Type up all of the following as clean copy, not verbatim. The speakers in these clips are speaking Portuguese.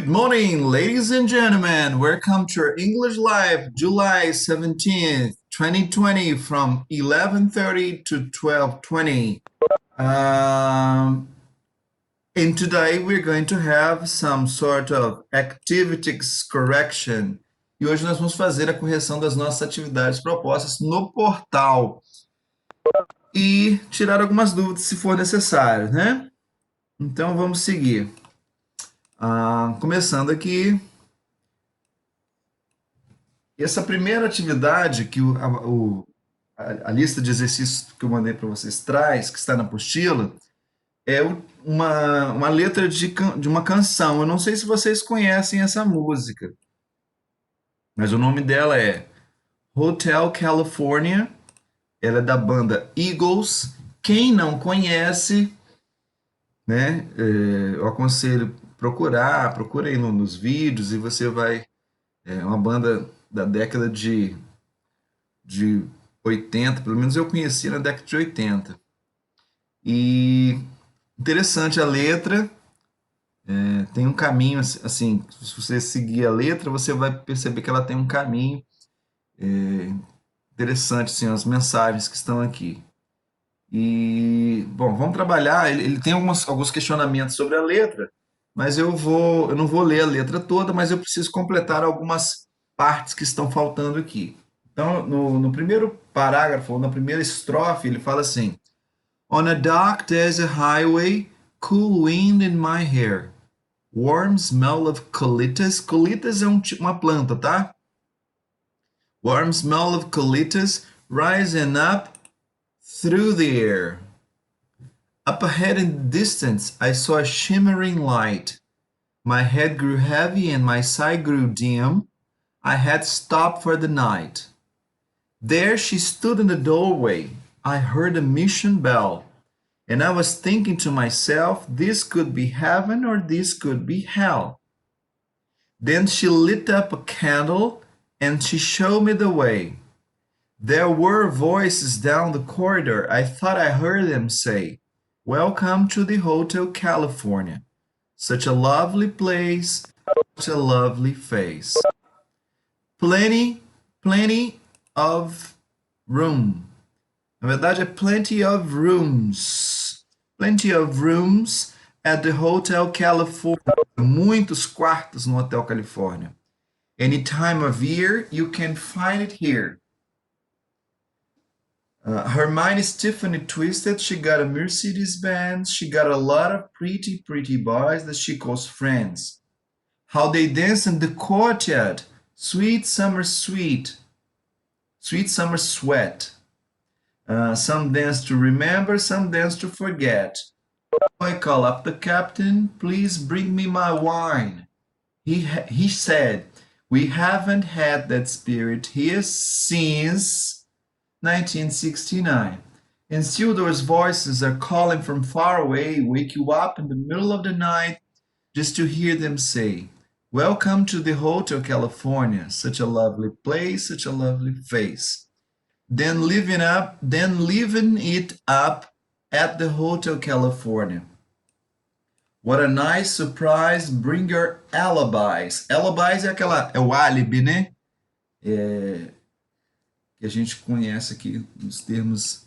Good morning, ladies and gentlemen. Welcome to our English Live, July 17th, 2020, from 11:30 to 12:20. And today we're going to have some sort of activities correction. E hoje nós vamos fazer a correção das nossas atividades propostas no portal e tirar algumas dúvidas se for necessário, né? Então vamos seguir. Começando aqui. Essa primeira atividade que a lista de exercícios que eu mandei para vocês traz, que está na apostila, é uma letra de uma canção. Eu não sei se vocês conhecem essa música, mas o nome dela é Hotel California. Ela é da banda Eagles. Quem não conhece, né, eu aconselho procurem nos vídeos e você vai... É uma banda da década de 80, pelo menos eu conheci na década de 80. E interessante a letra, tem um caminho, assim, se você seguir a letra, você vai perceber que ela tem um caminho interessante, assim, as mensagens que estão aqui. E, bom, vamos trabalhar, ele tem alguns questionamentos sobre a letra, mas eu não vou ler a letra toda, mas eu preciso completar algumas partes que estão faltando aqui. Então, no primeiro parágrafo, ou na primeira estrofe, ele fala assim: On a dark desert highway, cool wind in my hair, warm smell of colitas. Colitas é uma planta, tá? Warm smell of colitas rising up through the air. Up ahead in the distance, I saw a shimmering light. My head grew heavy and my sight grew dim. I had stopped for the night. There she stood in the doorway. I heard a mission bell. And I was thinking to myself, this could be heaven or this could be hell. Then she lit up a candle and she showed me the way. There were voices down the corridor. I thought I heard them say, Welcome to the Hotel California. Such a lovely place, such a lovely face. Plenty of room. Na verdade é plenty of rooms. Plenty of rooms at the Hotel California. Muitos quartos no Hotel Califórnia. Any time of year, you can find it here. Her mind is Tiffany twisted. She got a Mercedes-Benz. She got a lot of pretty boys that she calls friends. How they dance in the courtyard. Sweet summer sweat. Some dance to remember, some dance to forget. I call up the captain. Please bring me my wine. He said, we haven't had that spirit here since 1969. And still those voices are calling from far away, wake you up in the middle of the night just to hear them say, Welcome to the Hotel California, such a lovely place, such a lovely face. Then living it up at the Hotel California. What a nice surprise, bring your alibis. Alibis é o álibi, né? Que a gente conhece aqui nos termos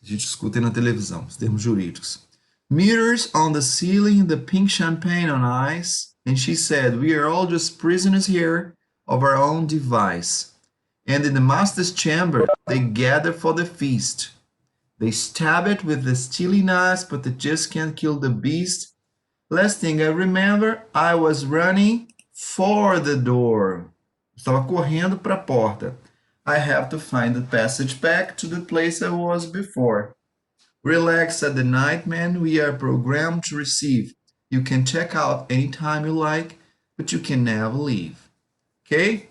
que a gente escuta na televisão, os termos jurídicos. Mirrors on the ceiling, the pink champagne on ice. And she said, we are all just prisoners here of our own device. And in the master's chamber, they gather for the feast. They stab it with the steely knives, but they just can't kill the beast. Last thing I remember, I was running for the door. Estava correndo para a porta. I have to find the passage back to the place I was before. Relax at the night, man. We are programmed to receive. You can check out anytime you like, but you can never leave. Ok?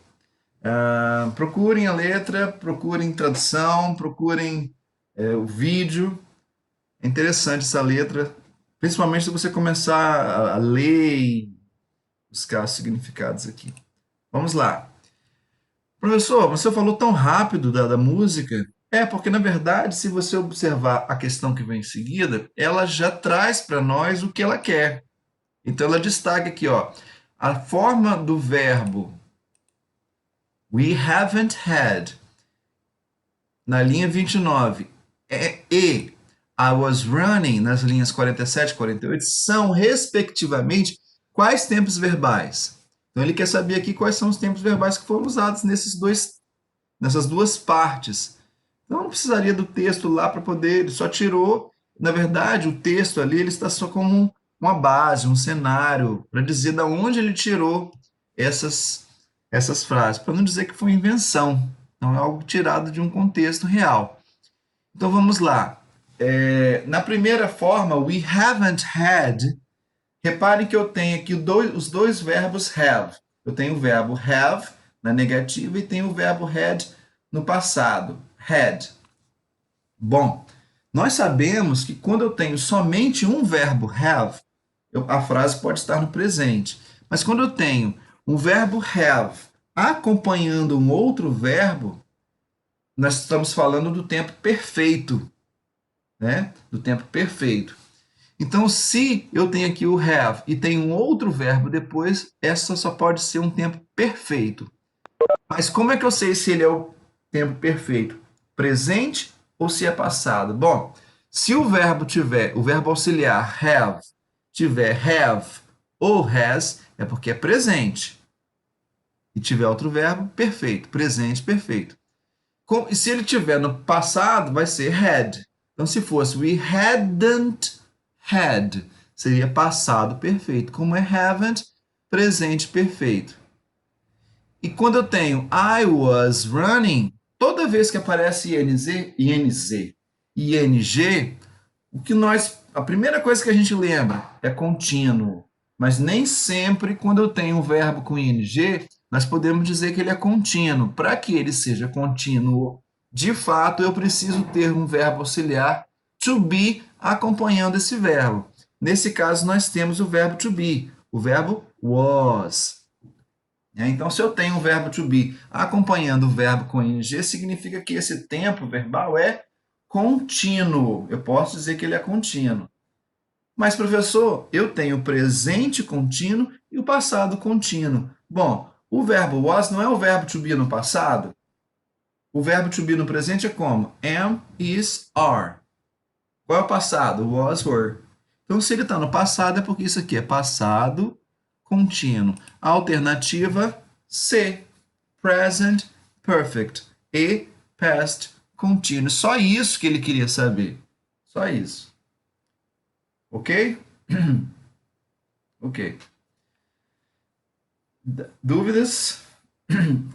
Procurem a letra, procurem tradução, procurem o vídeo. É interessante essa letra, principalmente se você começar a ler e buscar os significados aqui. Vamos lá. Professor, você falou tão rápido da música. Porque na verdade, se você observar a questão que vem em seguida, ela já traz para nós o que ela quer. Então ela destaca aqui, ó, a forma do verbo we haven't had na linha 29 e I was running nas linhas 47 e 48 são, respectivamente, quais tempos verbais? Então ele quer saber aqui quais são os tempos verbais que foram usados nessas duas partes. Então não precisaria do texto lá para poder, ele só tirou, na verdade, o texto ali ele está só como uma base, um cenário, para dizer da onde ele tirou essas frases, para não dizer que foi invenção. Então é algo tirado de um contexto real. Então vamos lá. Na primeira forma, we haven't had, reparem que eu tenho aqui os dois verbos have. Eu tenho o verbo have na negativa e tenho o verbo had no passado. Had. Bom, nós sabemos que quando eu tenho somente um verbo have, a frase pode estar no presente. Mas quando eu tenho um verbo have acompanhando um outro verbo, nós estamos falando do tempo perfeito, né? Do tempo perfeito. Então, se eu tenho aqui o have e tem um outro verbo depois, essa só pode ser um tempo perfeito. Mas como é que eu sei se ele é o tempo perfeito? Presente ou se é passado? Bom, se o verbo tiver, o verbo auxiliar have, tiver have ou has, é porque é presente. E tiver outro verbo, perfeito. Presente, perfeito. E se ele tiver no passado, vai ser had. Então, se fosse we hadn't had, seria passado perfeito. Como é haven't, presente perfeito. E quando eu tenho I was running, toda vez que aparece ing, a primeira coisa que a gente lembra é contínuo. Mas nem sempre, quando eu tenho um verbo com ing, nós podemos dizer que ele é contínuo. Para que ele seja contínuo, de fato, eu preciso ter um verbo auxiliar to be acompanhando esse verbo. Nesse caso, nós temos o verbo to be, o verbo was. Então, se eu tenho o verbo to be acompanhando o verbo com ing, significa que esse tempo verbal é contínuo. Eu posso dizer que ele é contínuo. Mas, professor, eu tenho o presente contínuo e o passado contínuo. Bom, o verbo was não é o verbo to be no passado? O verbo to be no presente é como? Am, is, are. Qual é o passado? Was, were. Então, se ele está no passado, é porque isso aqui é passado contínuo. A alternativa C, present perfect. E past contínuo. Só isso que ele queria saber. Só isso. Ok? Ok. Dúvidas?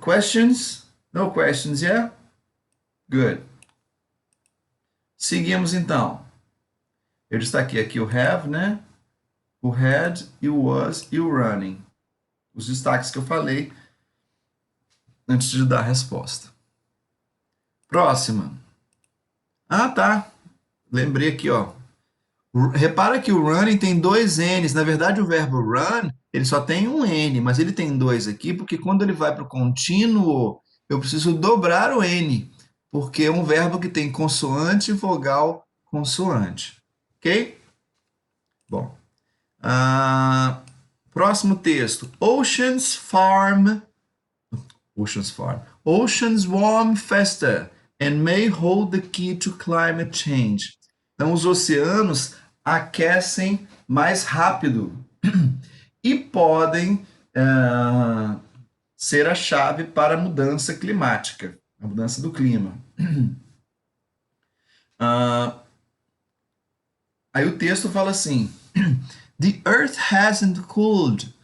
Questions? No questions, yeah? Good. Seguimos então. Eu destaquei aqui o have, né? O had e o was e o running. Os destaques que eu falei antes de dar a resposta. Próxima. Ah, tá. Lembrei aqui, ó. Repara que o running tem dois N's. Na verdade, o verbo run, ele só tem um N, mas ele tem dois aqui, porque quando ele vai para o contínuo, eu preciso dobrar o N, porque é um verbo que tem consoante, vogal, consoante. Ok? Bom. Próximo texto. Oceans warm faster and may hold the key to climate change. Então, os oceanos aquecem mais rápido e podem ser a chave para a mudança climática, a mudança do clima. Aí o texto fala assim: The Earth hasn't cooled.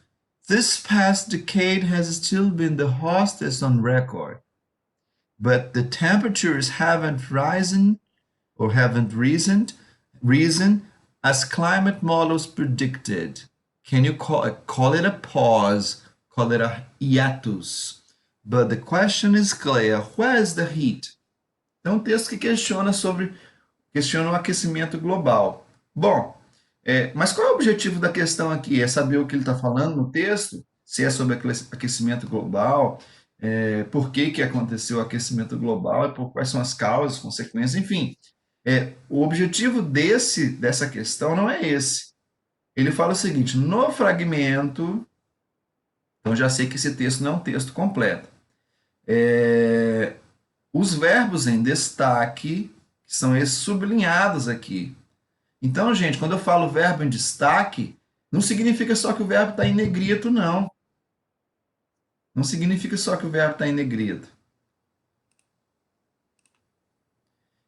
This past decade has still been the hottest on record. But the temperatures haven't risen as climate models predicted. Can you call it a pause? Call it a hiatus. But the question is clear. Where is the heat? Então, um texto que questiona o aquecimento global. Bom, mas qual é o objetivo da questão aqui? É saber o que ele está falando no texto? Se é sobre aquecimento global, por que aconteceu o aquecimento global, quais são as causas, consequências, enfim. O objetivo dessa questão não é esse. Ele fala o seguinte: no fragmento, então já sei que esse texto não é um texto completo. Os verbos em destaque, que são esses sublinhados aqui. Então, gente, quando eu falo verbo em destaque, não significa só que o verbo está em negrito, não. Não significa só que o verbo está em negrito.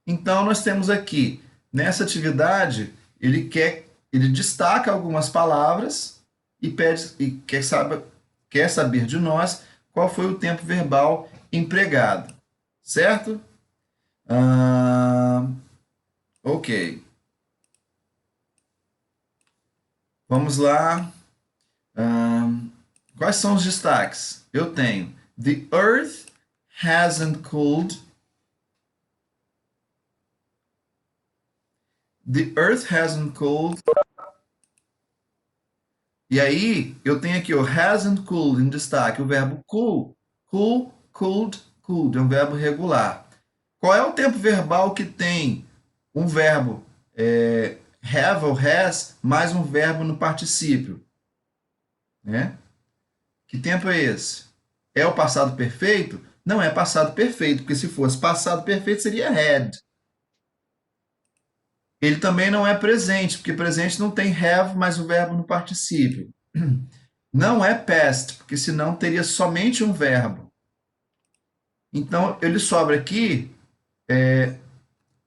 Então, nós temos aqui, nessa atividade, ele destaca algumas palavras e pede e quer saber de nós qual foi o tempo verbal empregado, certo? Ah, ok. Vamos lá. Ah, quais são os destaques? Eu tenho: The earth hasn't cooled. The earth hasn't cooled. E aí, eu tenho aqui o hasn't cooled em destaque, o verbo cool. Cool, cooled, cooled. É um verbo regular. Qual é o tempo verbal que tem um verbo have ou has mais um verbo no particípio? Né? Que tempo é esse? É o passado perfeito? Não é passado perfeito, porque se fosse passado perfeito seria had. Ele também não é presente, porque presente não tem have mais o verbo no particípio. Não é past, porque senão teria somente um verbo. Então, ele sobra aqui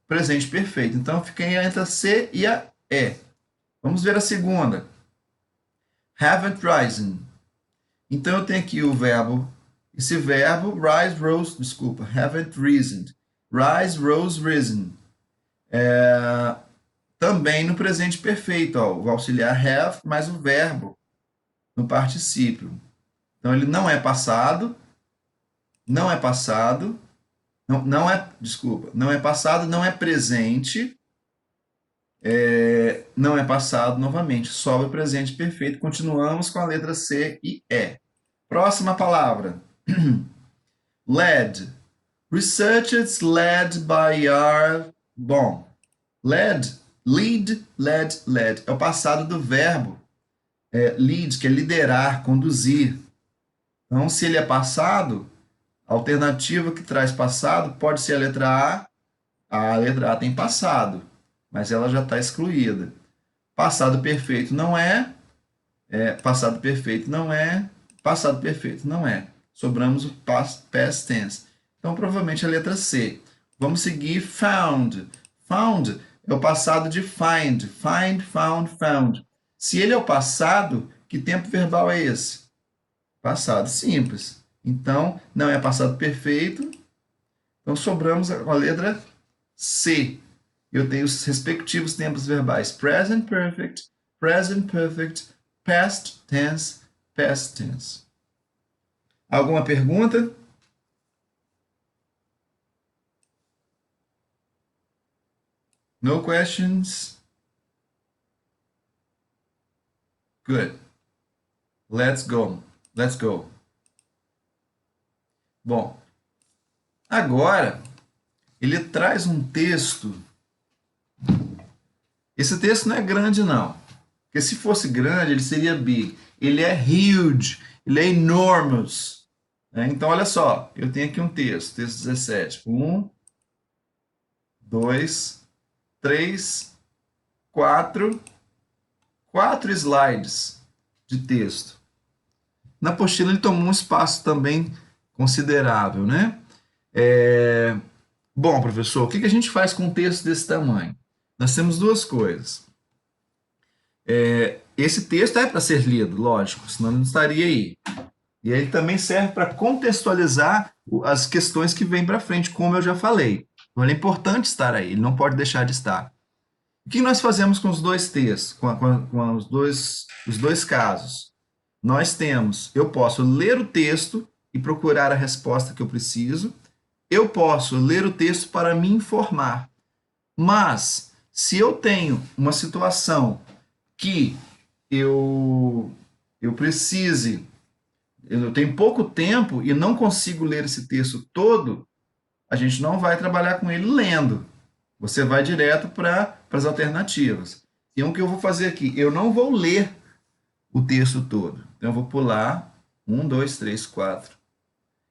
presente perfeito. Então, fica entre a C e a E. Vamos ver a segunda. Haven't risen. Então, eu tenho aqui o verbo, esse verbo, rise, rose, desculpa, haven't risen. Rise, rose, risen. Também no presente perfeito, ó, o auxiliar have mais o verbo no particípio. Então, ele não é passado, não é passado, não é passado, não é presente, não é passado novamente, sobra o presente perfeito. Continuamos com a letra C e E. Próxima palavra. Led. Researchers led by our... Bom, led, lead, led, led. É o passado do verbo lead, que é liderar, conduzir. Então, se ele é passado, a alternativa que traz passado pode ser a letra A. A letra A tem passado, mas ela já está excluída. Passado perfeito não é, passado perfeito não é, passado perfeito não é. Sobramos o past tense. Então, provavelmente a letra C. Vamos seguir found. Found é o passado de find. Find, found, found. Se ele é o passado, que tempo verbal é esse? Passado simples. Então, não é passado perfeito. Então, sobramos com a letra C. Eu tenho os respectivos tempos verbais: present perfect, past tense, past tense. Alguma pergunta? No questions? Good. Let's go. Let's go. Bom, agora ele traz um texto. Esse texto não é grande, não. Porque se fosse grande, ele seria big. Ele é huge, ele é enormous. Então, olha só, eu tenho aqui um texto 17. 1, 2, 3, 4 slides de texto. Na apostila ele tomou um espaço também considerável, né? Bom, professor, o que a gente faz com um texto desse tamanho? Nós temos duas coisas. Esse texto é para ser lido, lógico, senão ele não estaria aí. E ele também serve para contextualizar as questões que vêm para frente, como eu já falei. Então, ele é importante estar aí, ele não pode deixar de estar. O que nós fazemos com os dois textos, com os dois casos? Nós temos, eu posso ler o texto e procurar a resposta que eu preciso. Eu posso ler o texto para me informar. Mas, se eu tenho uma situação que eu precise, eu tenho pouco tempo e não consigo ler esse texto todo, a gente não vai trabalhar com ele lendo. Você vai direto para as alternativas. Então, o que eu vou fazer aqui? Eu não vou ler o texto todo. Então, eu vou pular 1, 2, 3, 4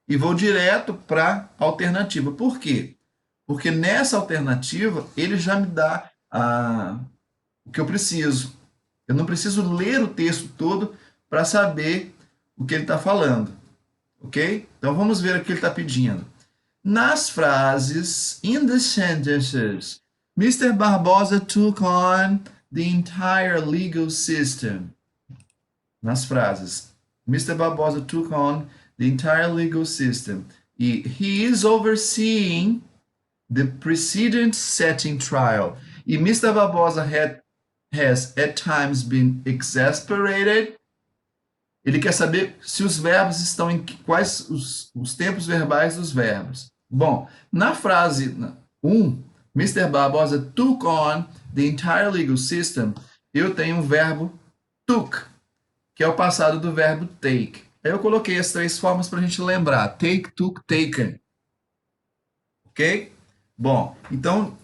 e vou direto para a alternativa. Por quê? Porque nessa alternativa ele já me dá o que eu preciso. Eu não preciso ler o texto todo para saber o que ele está falando. Ok? Então vamos ver o que ele está pedindo. Nas frases, in the sentences, Mr. Barbosa took on the entire legal system. Nas frases, Mr. Barbosa took on the entire legal system. E he is overseeing the precedent setting trial. E Mr. Barbosa has at times been exasperated. Ele quer saber se os verbos estão em quais os tempos verbais dos verbos. Bom, na frase 1, Mr. Barbosa took on the entire legal system, eu tenho um verbo took, que é o passado do verbo take. Aí eu coloquei as três formas para a gente lembrar: take, took, taken. Ok? Bom, então,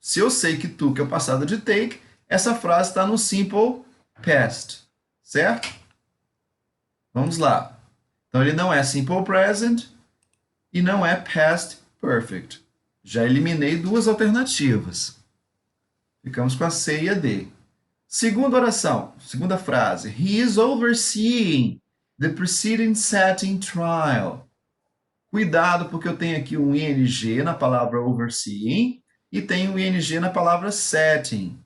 se eu sei que took é o passado de take, essa frase está no simple past, certo? Vamos lá. Então, ele não é simple present e não é past perfect. Já eliminei duas alternativas. Ficamos com a C e a D. Segunda oração, segunda frase. He is overseeing the preceding setting trial. Cuidado, porque eu tenho aqui um ing na palavra overseeing e tenho um ing na palavra setting.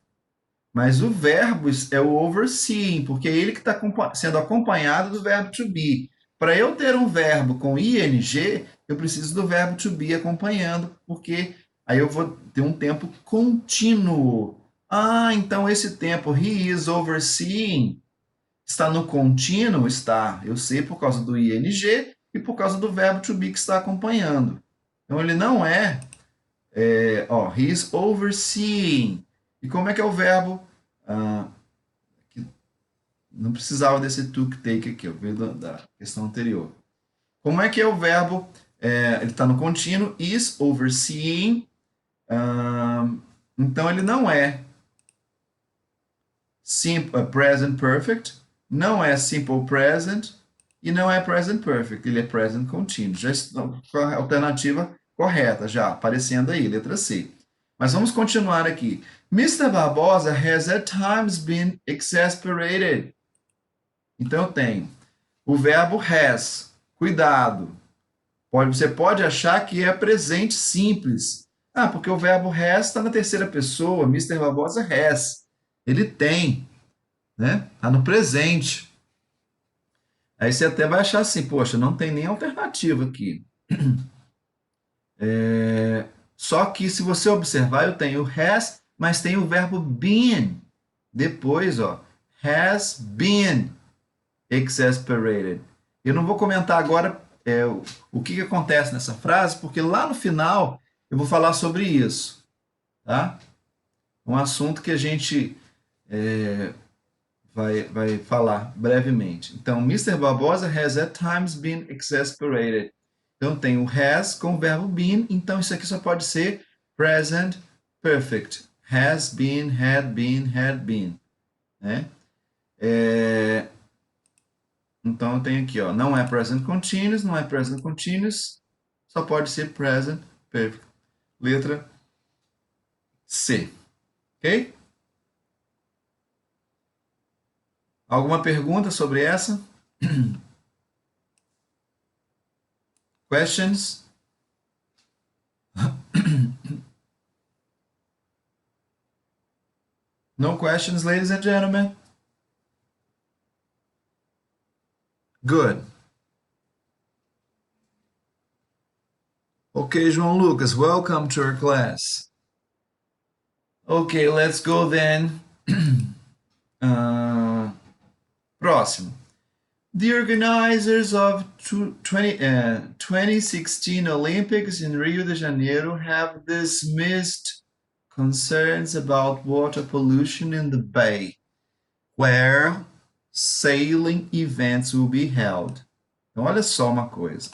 Mas o verbo é o overseeing, porque é ele que está sendo acompanhado do verbo to be. Para eu ter um verbo com ing, eu preciso do verbo to be acompanhando, porque aí eu vou ter um tempo contínuo. Ah, então esse tempo, he is overseeing, está no contínuo? Está. Eu sei por causa do ing e por causa do verbo to be que está acompanhando. Então ele não he is overseeing. E como é que é o verbo? Não precisava desse took, take aqui, eu veio da questão anterior. Como é que é o verbo? Ele está no contínuo, is overseeing. Então ele não é present perfect, não é simple present e não é present perfect, ele é present continuous. Já estão com a alternativa correta, já aparecendo aí, letra C. Mas vamos continuar aqui. Mr. Barbosa has at times been exasperated. Então eu tenho o verbo has, cuidado. Você pode achar que é presente simples. Ah, porque o verbo has está na terceira pessoa, Mr. Barbosa has. Ele tem, né? Está no presente. Aí você até vai achar assim, poxa, não tem nem alternativa aqui. Só que se você observar, eu tenho has, mas tem o verbo been. Depois, ó, has been exasperated. Eu não vou comentar agora o que acontece nessa frase, porque lá no final eu vou falar sobre isso. Tá? Um assunto que a gente vai falar brevemente. Então, Mr. Barbosa has at times been exasperated. Então, tem o has com o verbo been, então isso aqui só pode ser present perfect. Has been, had been. Né? Então, eu tenho aqui, ó, não é present continuous, não é present continuous, só pode ser present perfect. Letra C. Ok? Alguma pergunta sobre essa? Questions? No questions, ladies and gentlemen? Good. Okay, João Lucas, welcome to our class. Okay, let's go then. Próximo. The organizers of 2016 Olympics in Rio de Janeiro have dismissed concerns about water pollution in the bay, where sailing events will be held. Então, olha só uma coisa.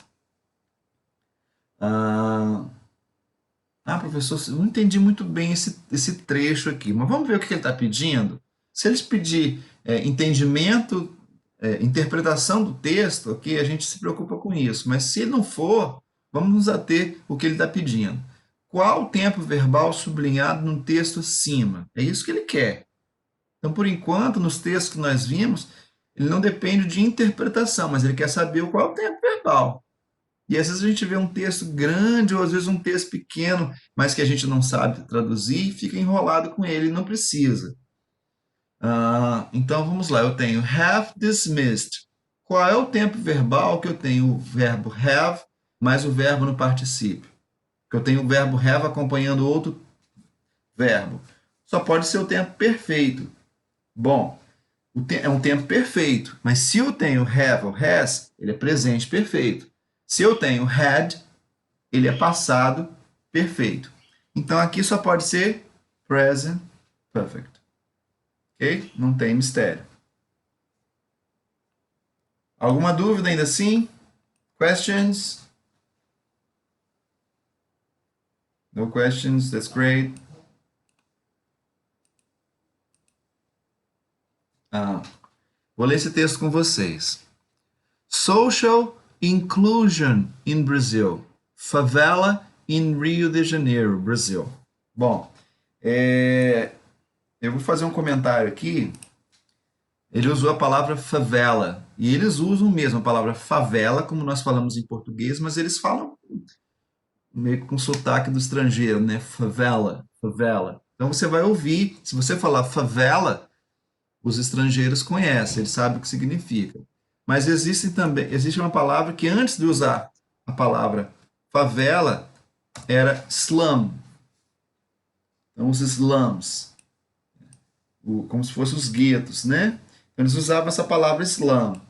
Professor, eu não entendi muito bem esse trecho aqui, mas vamos ver o que ele está pedindo? Se eles pedir entendimento, interpretação do texto, ok, a gente se preocupa com isso. Mas se não for, vamos nos ater o que ele está pedindo. Qual o tempo verbal sublinhado no texto acima? É isso que ele quer. Então, por enquanto, nos textos que nós vimos, ele não depende de interpretação, mas ele quer saber qual é o tempo verbal. E às vezes a gente vê um texto grande ou às vezes um texto pequeno, mas que a gente não sabe traduzir e fica enrolado com ele, não precisa. Então vamos lá, eu tenho have dismissed. Qual é o tempo verbal que eu tenho o verbo have mais o verbo no particípio? Que eu tenho o verbo have acompanhando outro verbo. Só pode ser o tempo perfeito. Bom, é um tempo perfeito, mas se eu tenho have ou has, ele é presente perfeito. Se eu tenho had, ele é passado perfeito. Então aqui só pode ser present perfect. Ok? Não tem mistério. Alguma dúvida ainda assim? Questions? No questions? That's great. Vou ler esse texto com vocês. Social inclusion in Brazil. Favela in Rio de Janeiro, Brasil. Bom, eu vou fazer um comentário aqui. Ele usou a palavra favela. E eles usam mesmo a palavra favela, como nós falamos em português, mas eles falam meio que com sotaque do estrangeiro, né? Favela, favela. Então você vai ouvir, se você falar favela, os estrangeiros conhecem, eles sabem o que significa. Mas existe uma palavra que antes de usar a palavra favela era slum. Então os slums, como se fossem os guetos, né? Então, eles usavam essa palavra slum.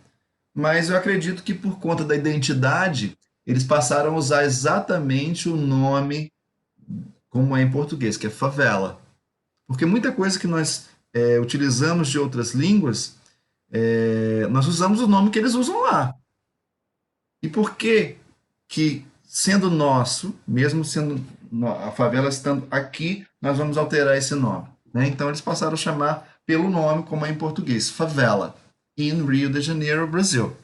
Mas eu acredito que por conta da identidade, eles passaram a usar exatamente o nome como é em português, que é favela. Porque muita coisa que nós utilizamos de outras línguas, nós usamos o nome que eles usam lá. E por que que, sendo nosso, mesmo sendo a favela estando aqui, nós vamos alterar esse nome? Né? Então eles passaram a chamar pelo nome, como é em português, favela, in Rio de Janeiro, Brasil.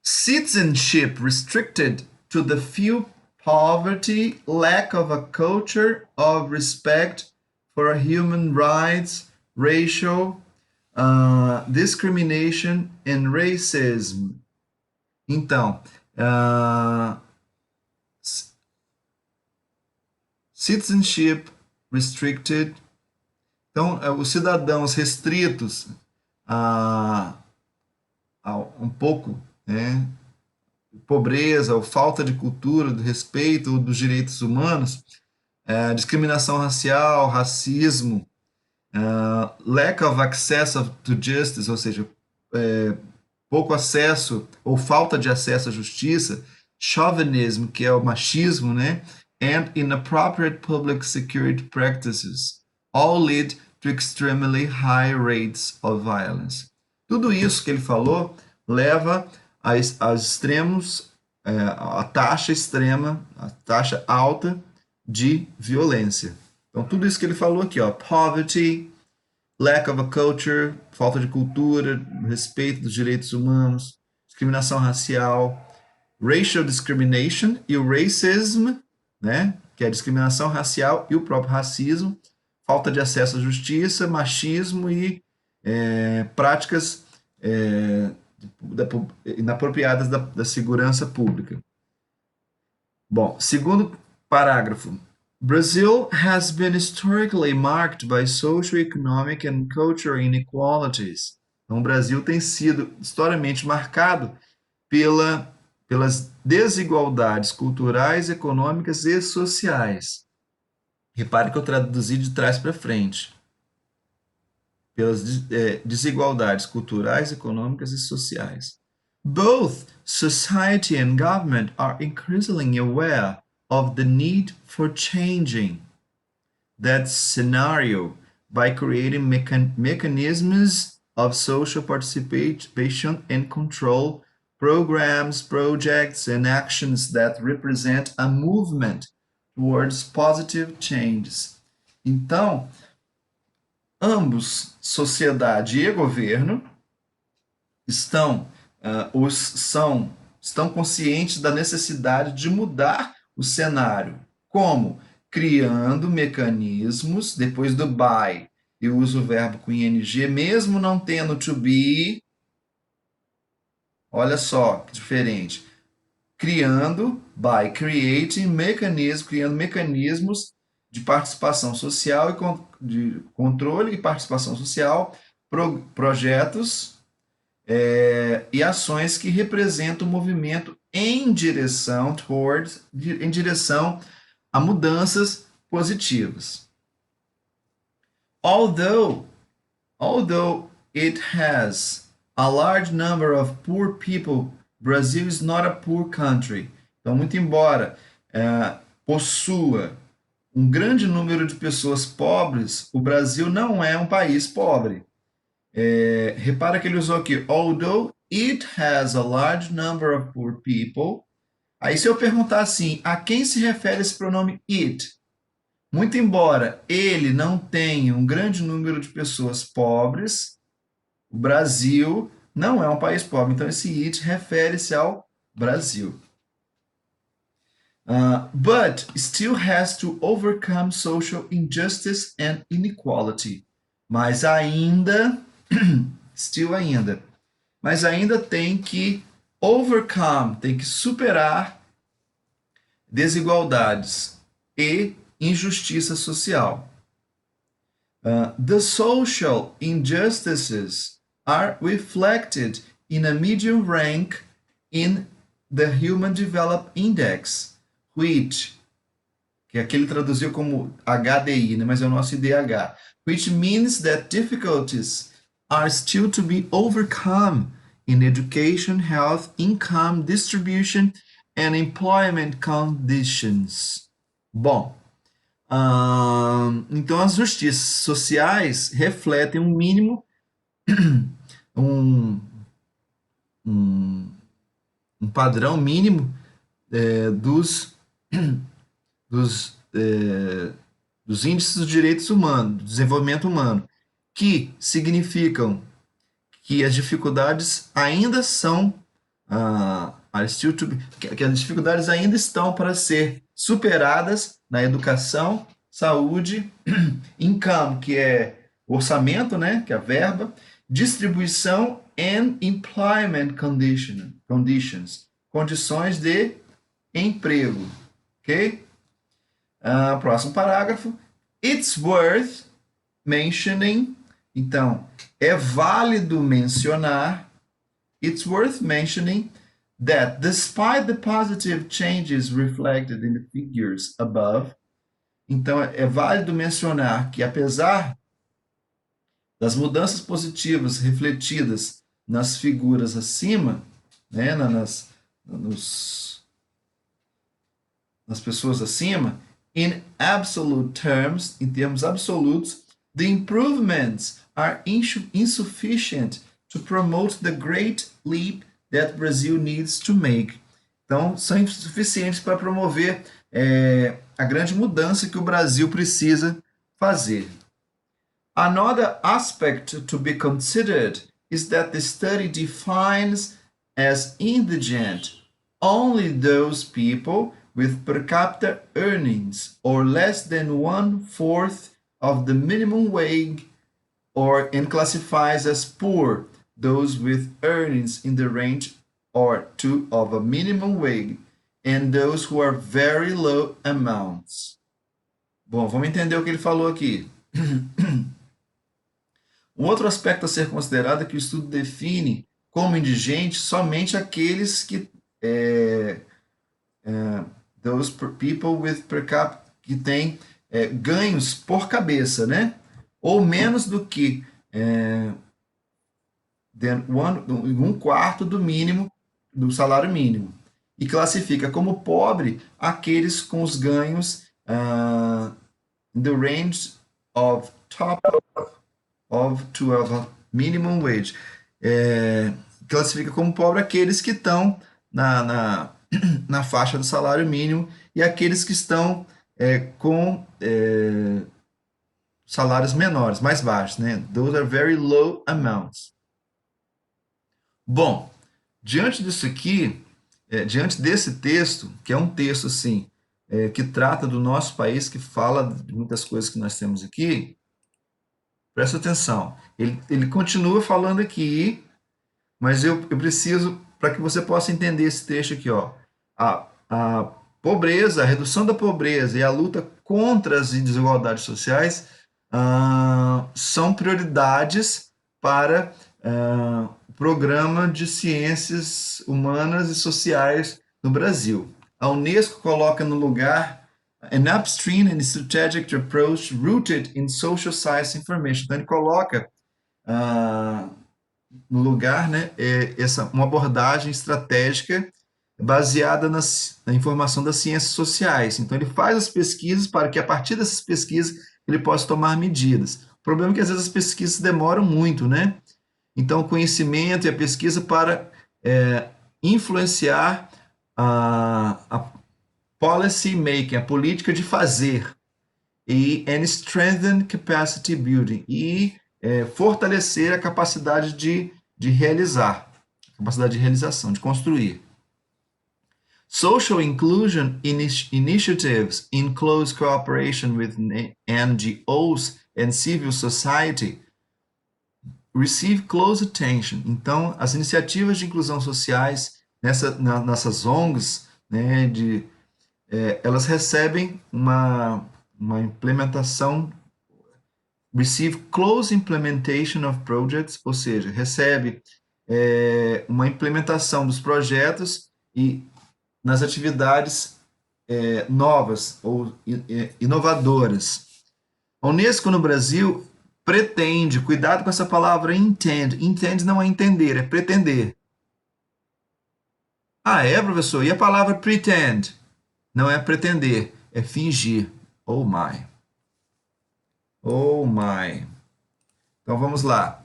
Citizenship restricted to the few, poverty, lack of a culture of respect for human rights, racial discrimination and racism. Então, citizenship restricted. Então, os cidadãos restritos a um pouco, né, pobreza ou falta de cultura, do respeito ou dos direitos humanos, discriminação racial, racismo, lack of access to justice, ou seja, pouco acesso ou falta de acesso à justiça, chauvinism, que é o machismo, né, and inappropriate public security practices, all lead to extremely high rates of violence. Tudo isso que ele falou leva aos extremos, a taxa extrema, a taxa alta de violência. Então, tudo isso que ele falou aqui, ó, poverty, lack of a culture, falta de cultura, respeito dos direitos humanos, discriminação racial, racial discrimination e o racism, né, que é a discriminação racial e o próprio racismo, falta de acesso à justiça, machismo e práticas inapropriadas da segurança pública. Bom, segundo parágrafo. Brazil has been historically marked by socio-economic and cultural inequalities. Então, o Brasil tem sido historicamente marcado pelas desigualdades culturais, econômicas e sociais. Repare que eu traduzi de trás para frente. Pelas desigualdades culturais, econômicas e sociais. Both society and government are increasingly aware of the need for changing that scenario by creating mechanisms of social participation and control, programs, projects, and actions that represent a movement towards positive changes. Então, ambos, sociedade e governo, estão, estão conscientes da necessidade de mudar o cenário. Como? Criando mecanismos, depois do by, eu uso o verbo com ing, mesmo não tendo to be, olha só que diferente. Criando, by creating mecanismos, criando mecanismos de participação social e de controle e participação social, projetos e ações que representam o movimento em direção em direção a mudanças positivas. Although it has a large number of poor people, Brazil is not a poor country. Então, muito embora possua um grande número de pessoas pobres, o Brasil não é um país pobre. Repara que ele usou aqui, although it has a large number of poor people. Aí se eu perguntar assim, a quem se refere esse pronome it? Muito embora ele não tenha um grande número de pessoas pobres, o Brasil não é um país pobre. Então esse it refere-se ao Brasil. But still has to overcome social injustice and inequality. Mas ainda mas ainda tem que overcome, tem que superar desigualdades e injustiça social. The social injustices are reflected in a medium rank in the Human Development Index, which, que aqui ele traduziu como HDI, né, mas é o nosso IDH, which means that difficulties are still to be overcome in education, health, income distribution and employment conditions. Bom, então as justiças sociais refletem um mínimo, um padrão mínimo dos índices dos direitos humanos, do desenvolvimento humano, que significam que as dificuldades ainda são que as dificuldades ainda estão para ser superadas na educação, saúde, income, que é orçamento, né, que é a verba, distribuição and employment conditions, condições de emprego, ok? Próximo parágrafo. It's worth mentioning. Então, é válido mencionar. It's worth mentioning that despite the positive changes reflected in the figures above, então é válido mencionar que apesar das mudanças positivas refletidas nas figuras acima, né, nas pessoas acima, in absolute terms, em termos absolutos, the improvements are insufficient to promote the great leap that Brazil needs to make. Então, são insuficientes para promover a grande mudança que o Brasil precisa fazer. Another aspect to be considered is that the study defines as indigent only those people with per capita earnings or less than 1/4 of the minimum wage, and classifies as poor those with earnings in the range or to of a minimum wage and those who are very low amounts. Bom, vamos entender o que ele falou aqui. Um outro aspecto a ser considerado é que o estudo define como indigente somente aqueles que those people with per capita que têm ganhos por cabeça, né? Ou menos do que 1/4 do mínimo, do salário mínimo. E classifica como pobre aqueles com os ganhos in the range of top of to a minimum wage. Classifica como pobre aqueles que estão na faixa do salário mínimo e aqueles que estão com salários menores, mais baixos, né? Those are very low amounts. Bom, diante disso aqui, diante desse texto, que é um texto assim, que trata do nosso país, que fala de muitas coisas que nós temos aqui, presta atenção. Ele continua falando aqui, mas eu preciso, para que você possa entender esse trecho aqui, ó. A pobreza, a redução da pobreza e a luta contra as desigualdades sociais são prioridades para o programa de ciências humanas e sociais no Brasil. A Unesco coloca no lugar an upstream and strategic approach rooted in social science information. Então, ele coloca no lugar, né, uma abordagem estratégica baseada na informação das ciências sociais. Então, ele faz as pesquisas para que, a partir dessas pesquisas, ele possa tomar medidas. O problema é que, às vezes, as pesquisas demoram muito, né? Então, o conhecimento e a pesquisa para influenciar a policy making, a política de fazer, and strengthen capacity building, e fortalecer a capacidade de realizar, a capacidade de realização, de construir. Social inclusion initiatives in close cooperation with NGOs and civil society receive close attention. Então, as iniciativas de inclusão sociais nessas ONGs, né, elas recebem uma implementação, receive close implementation of projects, ou seja, recebe uma implementação dos projetos e nas atividades novas ou inovadoras. A Unesco no Brasil pretende, cuidado com essa palavra intend. Intend não é entender, é pretender. Ah, é, professor? E a palavra pretend? Não é pretender, é fingir. Oh my. Oh my. Então vamos lá.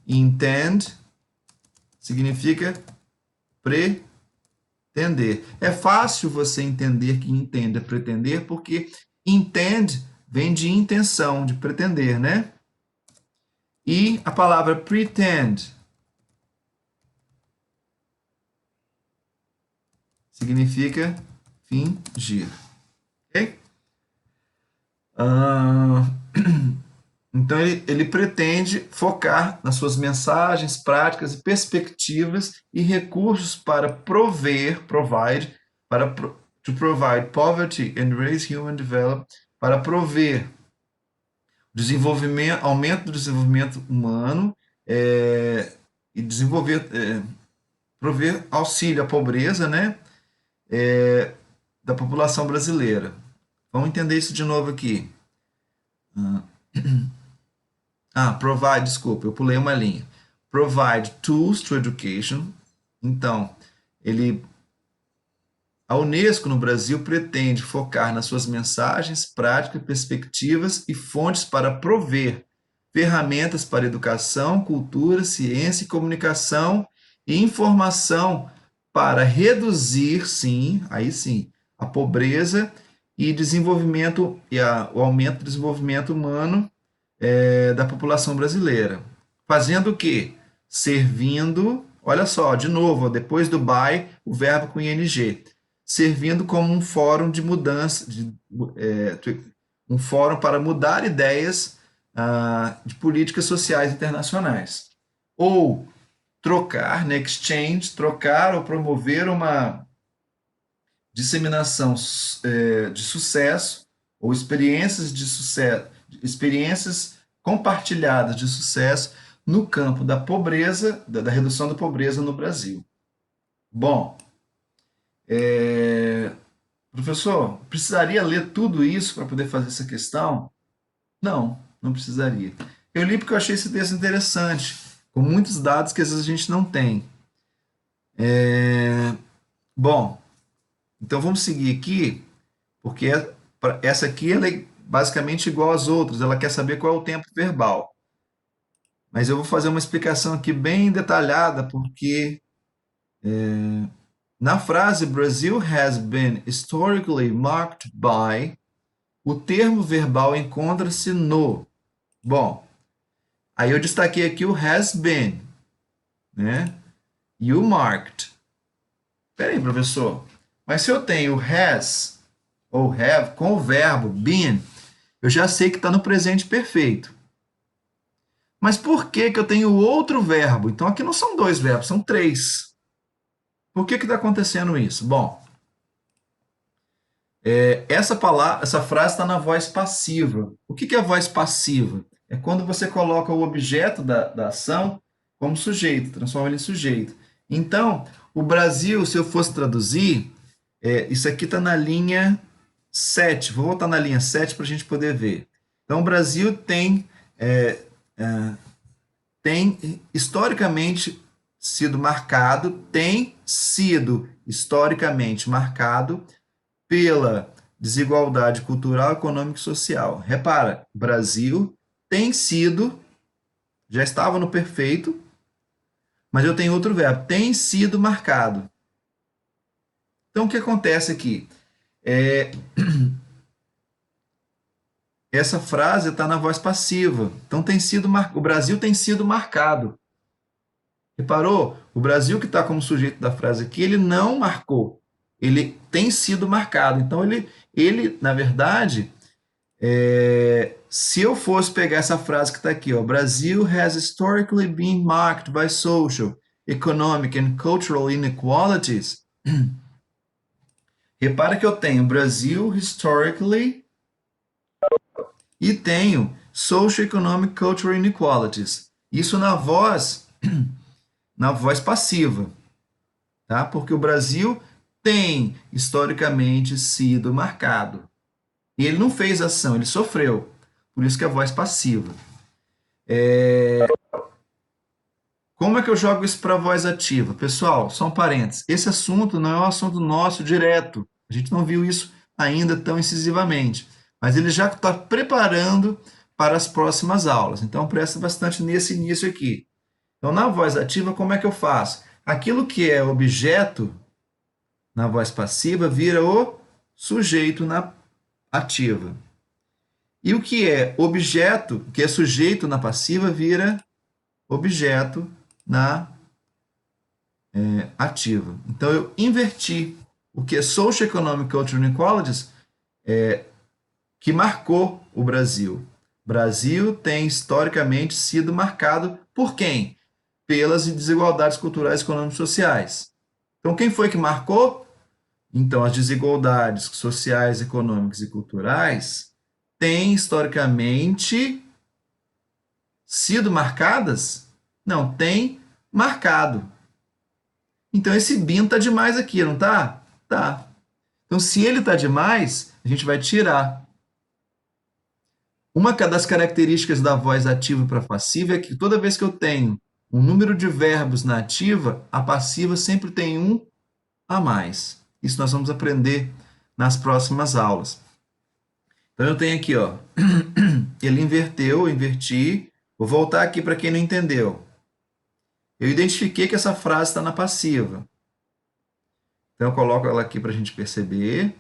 Intend significa pretender. É fácil você entender que intende é pretender, porque intend vem de intenção, de pretender, né? E a palavra pretend significa fingir. Ok? Então, ele pretende focar nas suas mensagens, práticas e perspectivas e recursos para provide poverty and raise human development, para prover desenvolvimento, aumento do desenvolvimento humano e prover auxílio à pobreza, né, da população brasileira. Vamos entender isso de novo aqui. Desculpa, eu pulei uma linha. Provide tools to education. Então, a Unesco no Brasil pretende focar nas suas mensagens, práticas, perspectivas e fontes para prover ferramentas para educação, cultura, ciência e comunicação e informação para reduzir, aí sim, a pobreza e desenvolvimento o aumento do desenvolvimento humano da população brasileira. Fazendo o quê? Servindo, olha só, de novo, depois do by, o verbo com ing, servindo como um fórum de mudança, um fórum para mudar ideias de políticas sociais internacionais. Ou trocar, né, exchange, trocar ou promover uma disseminação de sucesso ou experiências de sucesso, experiências compartilhadas de sucesso no campo da pobreza, da redução da pobreza no Brasil. Bom, professor, precisaria ler tudo isso para poder fazer essa questão? Não, não precisaria. Eu li porque eu achei esse texto interessante, com muitos dados que às vezes a gente não tem. Bom, então vamos seguir aqui, porque essa aqui ela é basicamente igual às outras, ela quer saber qual é o tempo verbal. Mas eu vou fazer uma explicação aqui bem detalhada, porque na frase Brazil has been historically marked by, o termo verbal encontra-se no Bom, aí eu destaquei aqui o has been, né? E o marked. Peraí, professor. Mas se eu tenho has ou have com o verbo been, eu já sei que está no presente perfeito. Mas por que que eu tenho outro verbo? Então aqui não são dois verbos, são três. Por que que está acontecendo isso? Bom, essa palavra, essa frase está na voz passiva. O que que é a voz passiva? É quando você coloca o objeto da ação como sujeito, transforma ele em sujeito. Então, o Brasil, se eu fosse traduzir, isso aqui está na linha 7. Vou voltar na linha 7 para a gente poder ver. Então, o Brasil tem historicamente sido marcado, tem sido historicamente marcado pela desigualdade cultural, econômica e social. Repara, Brasil tem sido, já estava no perfeito, mas eu tenho outro verbo, tem sido marcado. Então, o que acontece aqui? Essa frase está na voz passiva. Então, o Brasil tem sido marcado. Reparou? O Brasil que está como sujeito da frase aqui, ele não marcou. Ele tem sido marcado. Então, na verdade, se eu fosse pegar essa frase que está aqui, ó, Brazil has historically been marked by social, economic and cultural inequalities. Repara que eu tenho Brasil historically e tenho social, economic, cultural inequalities. Isso na voz passiva, tá? Porque o Brasil tem historicamente sido marcado. E ele não fez ação, ele sofreu. Por isso que é a voz passiva. Como é que eu jogo isso para a voz ativa? Pessoal, só um parênteses. Esse assunto não é um assunto nosso direto. A gente não viu isso ainda tão incisivamente. Mas ele já está preparando para as próximas aulas. Então, presta bastante nesse início aqui. Então, na voz ativa, como é que eu faço? Aquilo que é objeto na voz passiva vira o sujeito na ativa. E o que é objeto, que é sujeito na passiva, vira objeto na ativa. Então, eu inverti o que é Social Economic Cultural Inequalities, que marcou o Brasil. Brasil tem historicamente sido marcado por quem? Pelas desigualdades culturais, econômicas e sociais. Então, quem foi que marcou? Então, as desigualdades sociais, econômicas e culturais têm historicamente sido marcadas? Não, tem marcado. Então, esse bin está demais aqui, não tá? Tá. Então, se ele está demais, a gente vai tirar. Uma das características da voz ativa para passiva é que toda vez que eu tenho um número de verbos na ativa, a passiva sempre tem um a mais. Isso nós vamos aprender nas próximas aulas. Então eu tenho aqui, ó, ele inverteu, eu inverti. Vou voltar aqui para quem não entendeu. Eu identifiquei que essa frase está na passiva. Então eu coloco ela aqui para a gente perceber.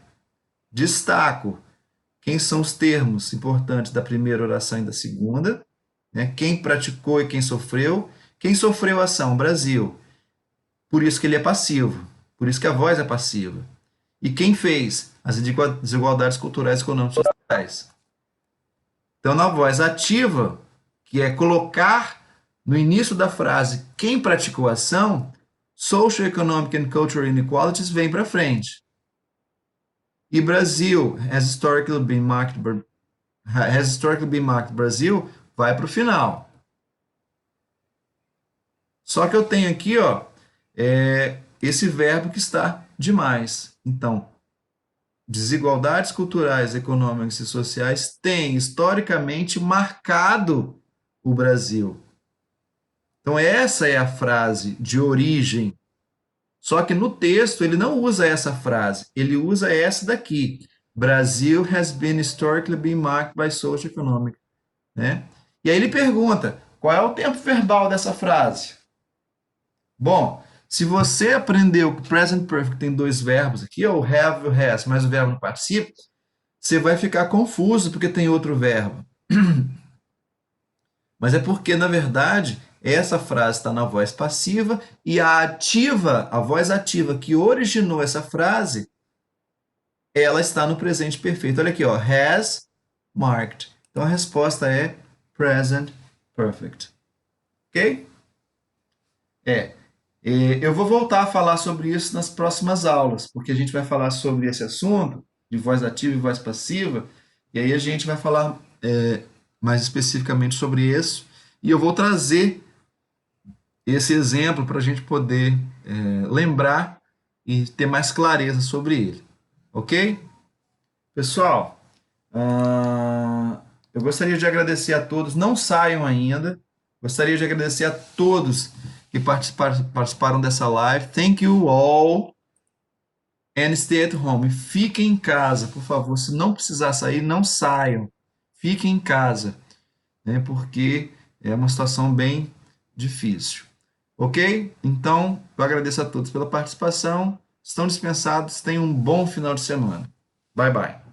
Destaco quem são os termos importantes da primeira oração e da segunda, né? Quem praticou e quem sofreu. Quem sofreu a ação? Brasil. Por isso que ele é passivo. Por isso que a voz é passiva. E quem fez? As desigualdades culturais, econômicas e sociais. Então, na voz ativa, que é colocar no início da frase quem praticou a ação, social, economic and cultural inequalities vem para frente. E Brasil has historically been marked Brasil vai para o final. Só que eu tenho aqui, ó, esse verbo que está demais. Então, desigualdades culturais, econômicas e sociais têm historicamente marcado o Brasil. Então, essa é a frase de origem. Só que no texto ele não usa essa frase, ele usa essa daqui. Brasil has been historically been marked by social economic. Né? E aí ele pergunta, qual é o tempo verbal dessa frase? Bom, se você aprendeu que present perfect tem dois verbos aqui, o have e o has, mas o verbo no participo, você vai ficar confuso porque tem outro verbo. Mas é porque, na verdade, essa frase está na voz passiva e a ativa, a voz ativa que originou essa frase, ela está no presente perfeito. Olha aqui, ó, has marked. Então a resposta é present perfect. Ok? É. Eu vou voltar a falar sobre isso nas próximas aulas, porque a gente vai falar sobre esse assunto de voz ativa e voz passiva, e aí a gente vai falar mais especificamente sobre isso, e eu vou trazer esse exemplo para a gente poder lembrar e ter mais clareza sobre ele. Ok? Pessoal, eu gostaria de agradecer a todos. Não saiam ainda. Gostaria de agradecer a todos que participaram dessa live. Thank you all. And stay at home. Fiquem em casa, por favor. Se não precisar sair, não saiam. Fiquem em casa, né? Porque é uma situação bem difícil. Ok? Então, eu agradeço a todos pela participação. Estão dispensados. Tenham um bom final de semana. Bye, bye.